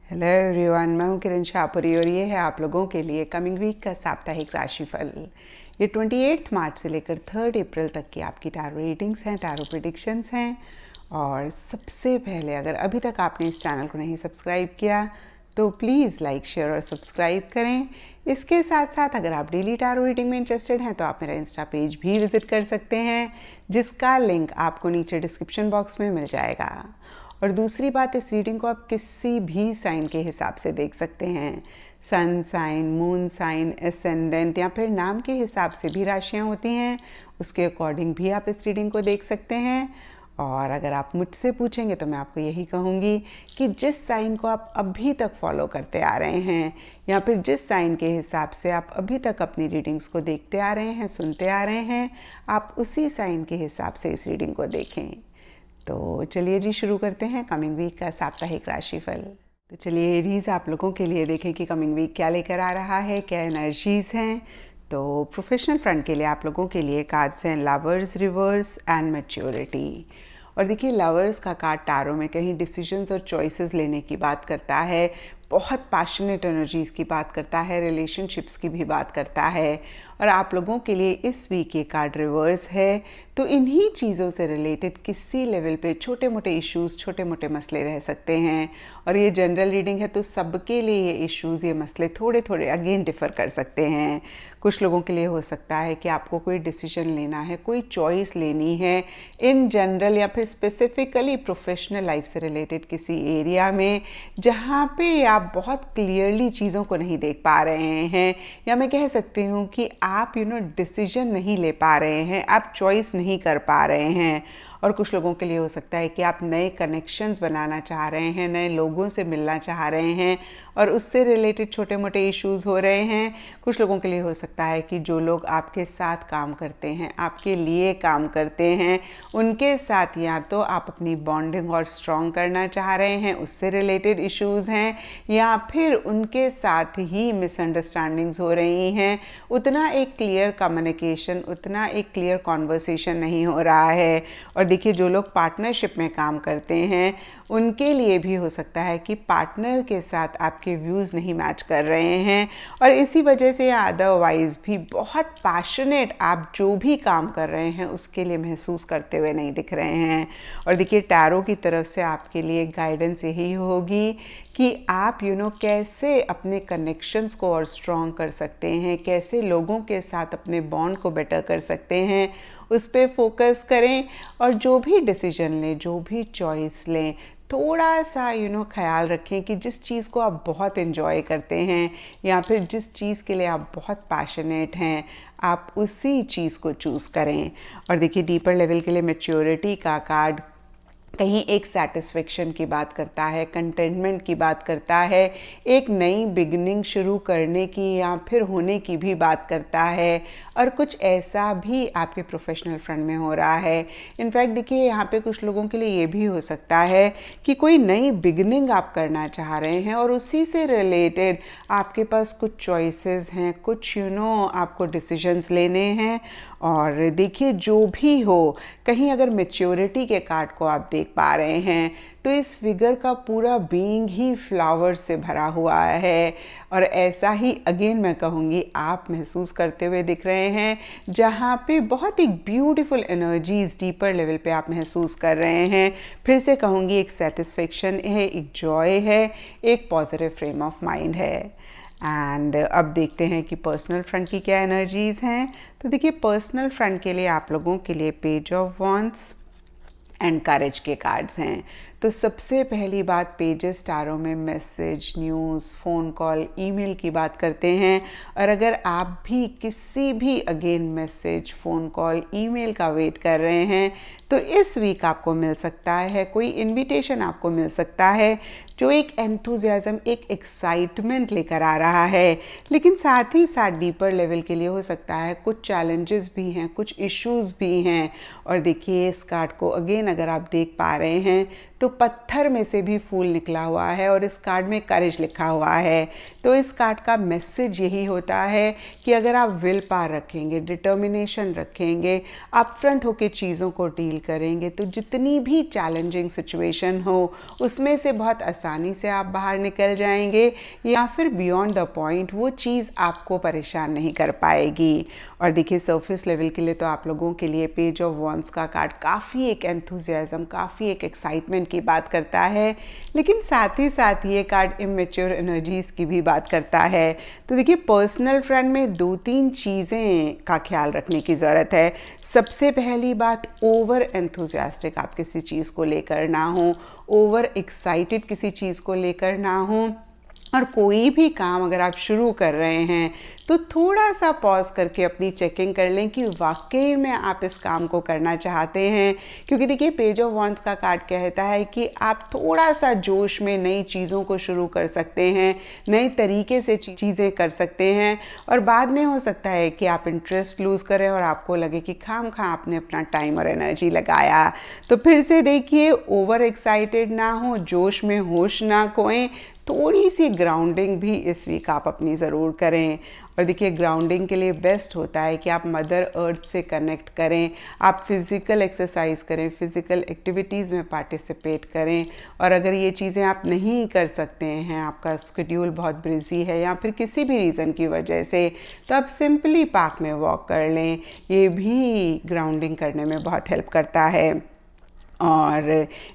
Hello everyone, मैं हूं किरण शाहपुरी और ये है आप लोगों के लिए कमिंग वीक का साप्ताहिक राशिफल। ये 28 मार्च से लेकर 3 अप्रैल तक की आपकी टैरो रीडिंग्स हैं, टैरो प्रेडिक्शंस हैं। और सबसे पहले अगर अभी तक आपने इस चैनल को नहीं सब्सक्राइब किया तो प्लीज़ लाइक, शेयर और सब्सक्राइब करें। इसके साथ साथ अगर आप डेली टैरो रीडिंग में इंटरेस्टेड हैं तो आप मेरा इंस्टा पेज भी विज़िट कर सकते हैं, जिसका लिंक आपको नीचे डिस्क्रिप्शन बॉक्स में मिल जाएगा। और दूसरी बात, इस रीडिंग को आप किसी भी साइन के हिसाब से देख सकते हैं। Sun sign, moon sign, ascendant या फिर नाम के हिसाब से भी राशियां होती हैं, उसके अकॉर्डिंग भी आप इस रीडिंग को देख सकते हैं। और अगर आप मुझसे पूछेंगे तो मैं आपको यही कहूँगी कि जिस साइन को आप अभी तक फॉलो करते आ रहे हैं या फिर जिस साइन के हिसाब से आप अभी तक अपनी रीडिंग्स को देखते आ रहे हैं, सुनते आ रहे हैं, आप उसी साइन के हिसाब से इस रीडिंग को देखें। तो चलिए जी, शुरू करते हैं कमिंग वीक का साप्ताहिक राशिफल। तो चलिए एरीज, आप लोगों के लिए देखें कि कमिंग वीक क्या लेकर आ रहा है, क्या एनर्जीज हैं। तो प्रोफेशनल फ्रंट के लिए आप लोगों के लिए कार्ड्स हैं लवर्स, रिवर्स एंड मैच्योरिटी। और देखिए, लवर्स का कार्ड टैरो में कहीं डिसीजंस और चॉइसेस लेने की बात करता है, बहुत पैशनेट एनर्जीज़ की बात करता है, रिलेशनशिप्स की भी बात करता है। और आप लोगों के लिए इस वीक ये कार्ड रिवर्स है, तो इन्हीं चीज़ों से रिलेटेड किसी लेवल पे छोटे मोटे इश्यूज़, छोटे मोटे मसले रह सकते हैं। और ये जनरल रीडिंग है तो सबके लिए ये इश्यूज़, ये मसले थोड़े थोड़े अगेन डिफ़र कर सकते हैं। कुछ लोगों के लिए हो सकता है कि आपको कोई डिसीजन लेना है, कोई चॉइस लेनी है इन जनरल या फिर स्पेसिफिकली प्रोफेशनल लाइफ से रिलेटेड किसी एरिया में, जहाँ पे आप बहुत क्लियरली चीज़ों को नहीं देख पा रहे हैं, या मैं कह सकती हूँ कि आप डिसीजन नहीं ले पा रहे हैं, आप चॉइस नहीं कर पा रहे हैं। और कुछ लोगों के लिए हो सकता है कि आप नए कनेक्शंस बनाना चाह रहे हैं, नए लोगों से मिलना चाह रहे हैं और उससे रिलेटेड छोटे मोटे इश्यूज़ हो रहे हैं। कुछ लोगों के लिए हो सकता है कि जो लोग आपके साथ काम करते हैं, आपके लिए काम करते हैं, उनके साथ या तो आप अपनी बॉन्डिंग और स्ट्रॉन्ग करना चाह रहे हैं, उससे रिलेटेड इश्यूज़ हैं, या फिर उनके साथ ही मिसअंडरस्टैंडिंग्स हो रही हैं। उतना एक क्लियर कम्युनिकेशन, उतना एक क्लियर कॉन्वर्सेशन नहीं हो रहा है। और देखिए, जो लोग पार्टनरशिप में काम करते हैं उनके लिए भी हो सकता है कि पार्टनर के साथ आपके व्यूज़ नहीं मैच कर रहे हैं, और इसी वजह से या अदरवाइज़ भी बहुत पैशनेट आप जो भी काम कर रहे हैं उसके लिए महसूस करते हुए नहीं दिख रहे हैं। और देखिए, टैरो की तरफ से आपके लिए गाइडेंस यही होगी कि आप कैसे अपने कनेक्शंस को और स्ट्रॉन्ग कर सकते हैं, कैसे लोगों के साथ अपने बॉन्ड को बेटर कर सकते हैं, उस पर फोकस करें। और जो भी डिसीजन लें, जो भी चॉइस लें, थोड़ा सा ख्याल रखें कि जिस चीज़ को आप बहुत एंजॉय करते हैं या फिर जिस चीज़ के लिए आप बहुत पैशनेट हैं, आप उसी चीज़ को चूज़ करें। और देखिए, डीपर लेवल के लिए मैच्योरिटी का कार्ड कहीं एक सेटिस्फेक्शन की बात करता है, कंटेंटमेंट की बात करता है, एक नई बिगनिंग शुरू करने की या फिर होने की भी बात करता है। और कुछ ऐसा भी आपके प्रोफेशनल फ्रंट में हो रहा है। इनफैक्ट देखिए, यहाँ पे कुछ लोगों के लिए ये भी हो सकता है कि कोई नई बिगनिंग आप करना चाह रहे हैं और उसी से रिलेटेड आपके पास कुछ चॉइसेस हैं, कुछ आपको डिसीजंस लेने हैं। और देखिए, जो भी हो, कहीं अगर मैच्योरिटी के कार्ड को आप देख पा रहे हैं तो इस फिगर का पूरा बीइंग ही फ्लावर से भरा हुआ है। और ऐसा ही अगेन मैं कहूँगी आप महसूस करते हुए दिख रहे हैं, जहाँ पे बहुत एक ब्यूटीफुल एनर्जीज डीपर लेवल पे आप महसूस कर रहे हैं। फिर से कहूँगी, एक सेटिस्फेक्शन है, एक जॉय है, एक पॉजिटिव फ्रेम ऑफ माइंड है। एंड अब देखते हैं कि पर्सनल फ्रंट की क्या एनर्जीज हैं। तो देखिए, पर्सनल फ्रंट के लिए आप लोगों के लिए page of wands and courage के कार्ड्स हैं। तो सबसे पहली बात, पेजेस टैरो में message, news, phone call, email की बात करते हैं। और अगर आप भी किसी भी again message, phone call, email का वेट कर रहे हैं तो इस वीक आपको मिल सकता है, कोई इनविटेशन आपको मिल सकता है जो एक एंथुजियाज़म, एक एक्साइटमेंट लेकर आ रहा है। लेकिन साथ ही साथ डीपर लेवल के लिए हो सकता है कुछ चैलेंजेस भी हैं, कुछ इश्यूज़ भी हैं। और देखिए, इस कार्ड को अगेन अगर आप देख पा रहे हैं तो पत्थर में से भी फूल निकला हुआ है और इस कार्ड में करेज लिखा हुआ है। तो इस कार्ड का मैसेज यही होता है कि अगर आप विल पावर रखेंगे, डिटर्मिनेशन रखेंगे, अपफ्रंट होकर चीज़ों को डील करेंगे, तो जितनी भी चैलेंजिंग सिचुएशन हो उसमें से बहुत आसानी से आप बाहर निकल जाएंगे, या फिर बियॉन्ड द पॉइंट वो चीज़ आपको परेशान नहीं कर पाएगी। और देखिए सरफेस लेवल के लिए तो आप लोगों के लिए पेज ऑफ वॉन्ड्स का कार्ड काफ़ी एक एंथुजियाज्म, काफ़ी एक एक्साइटमेंट की बात करता है, लेकिन साथ ही साथ ये कार्ड इमेच्योर एनर्जीज़ की भी बात करता है। तो देखिए पर्सनल फ्रेंड में 2-3 चीज़ें का ख्याल रखने की ज़रूरत है। सबसे पहली बात, ओवर एंथुजियास्टिक आप किसी चीज़ को लेकर ना हो, ओवर एक्साइटेड किसी चीज़ को लेकर ना हो, और कोई भी काम अगर आप शुरू कर रहे हैं तो थोड़ा सा पॉज करके अपनी चेकिंग कर लें कि वाकई में आप इस काम को करना चाहते हैं। क्योंकि देखिए पेज ऑफ वॉन्ड्स का कार्ड कहता है कि आप थोड़ा सा जोश में नई चीज़ों को शुरू कर सकते हैं, नए तरीके से चीज़ें कर सकते हैं, और बाद में हो सकता है कि आप इंटरेस्ट लूज़ करें और आपको लगे कि खामखा आपने अपना टाइम और एनर्जी लगाया। तो फिर से देखिए ओवर एक्साइटेड ना हो, जोश में होश ना खोएं, थोड़ी सी ग्राउंडिंग भी इस वीक आप अपनी ज़रूर करें। और देखिए ग्राउंडिंग के लिए बेस्ट होता है कि आप मदर अर्थ से कनेक्ट करें, आप फिज़िकल एक्सरसाइज करें, फिज़िकल एक्टिविटीज़ में पार्टिसिपेट करें। और अगर ये चीज़ें आप नहीं कर सकते हैं, आपका स्केड्यूल बहुत बिजी है या फिर किसी भी रीज़न की वजह से, तो आप सिंपली पार्क में वॉक कर लें, ये भी ग्राउंडिंग करने में बहुत हेल्प करता है। और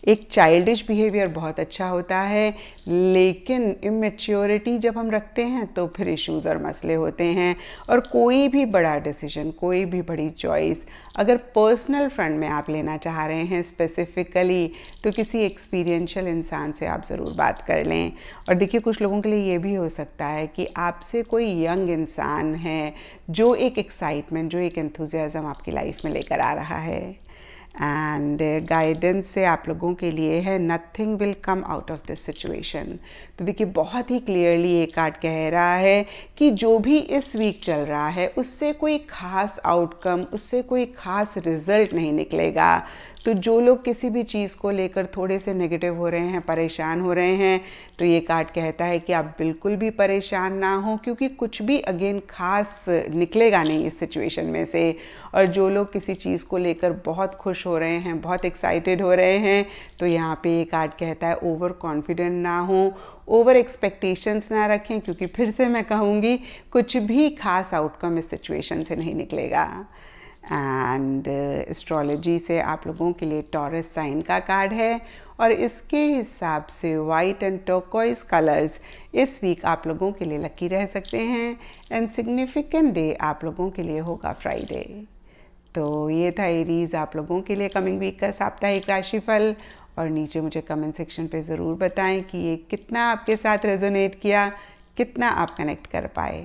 एक चाइल्डिश बिहेवियर बहुत अच्छा होता है, लेकिन इमेच्योरिटी जब हम रखते हैं तो फिर इश्यूज़ और मसले होते हैं। और कोई भी बड़ा डिसीजन, कोई भी बड़ी चॉइस अगर पर्सनल फ्रंट में आप लेना चाह रहे हैं स्पेसिफ़िकली, तो किसी एक्सपीरियंशियल इंसान से आप ज़रूर बात कर लें। और देखिए कुछ लोगों के लिए ये भी हो सकता है कि आपसे कोई यंग इंसान है जो एक एक्साइटमेंट, जो एक एंथुजियाज़म आपकी लाइफ में लेकर आ रहा है। एंड गाइडेंस से आप लोगों के लिए है nothing will come out of this situation. तो देखिए बहुत ही क्लियरली ये कार्ड कह रहा है कि जो भी इस वीक चल रहा है उससे कोई ख़ास आउटकम, उससे कोई ख़ास रिजल्ट नहीं निकलेगा। तो जो लोग किसी भी चीज़ को लेकर थोड़े से नेगेटिव हो रहे हैं, परेशान हो रहे हैं, तो ये कार्ड कहता है कि आप बिल्कुल भी परेशान ना हो, क्योंकि कुछ भी अगेन ख़ास निकलेगा नहीं इस सिचुएशन में से। और जो लोग किसी चीज़ को लेकर बहुत खुश हो रहे हैं, बहुत एक्साइटेड हो रहे हैं, तो यहाँ पे ये कार्ड कहता है ओवर कॉन्फिडेंट ना हो, ओवर एक्सपेक्टेशंस ना रखें, क्योंकि फिर से मैं कहूँगी कुछ भी खास आउटकम इस सिचुएशन से नहीं निकलेगा। एंड एस्ट्रोलॉजी से आप लोगों के लिए टॉरस साइन का कार्ड है, और इसके हिसाब से वाइट एंड टर्कोइज कलर्स इस वीक आप लोगों के लिए लकी रह सकते हैं। एंड सिग्निफिकेंट डे आप लोगों के लिए होगा फ्राइडे। तो ये था एरीज आप लोगों के लिए कमिंग वीक का साप्ताहिक राशिफल। और नीचे मुझे कमेंट सेक्शन पे ज़रूर बताएं कि ये कितना आपके साथ रेजोनेट किया, कितना आप कनेक्ट कर पाए।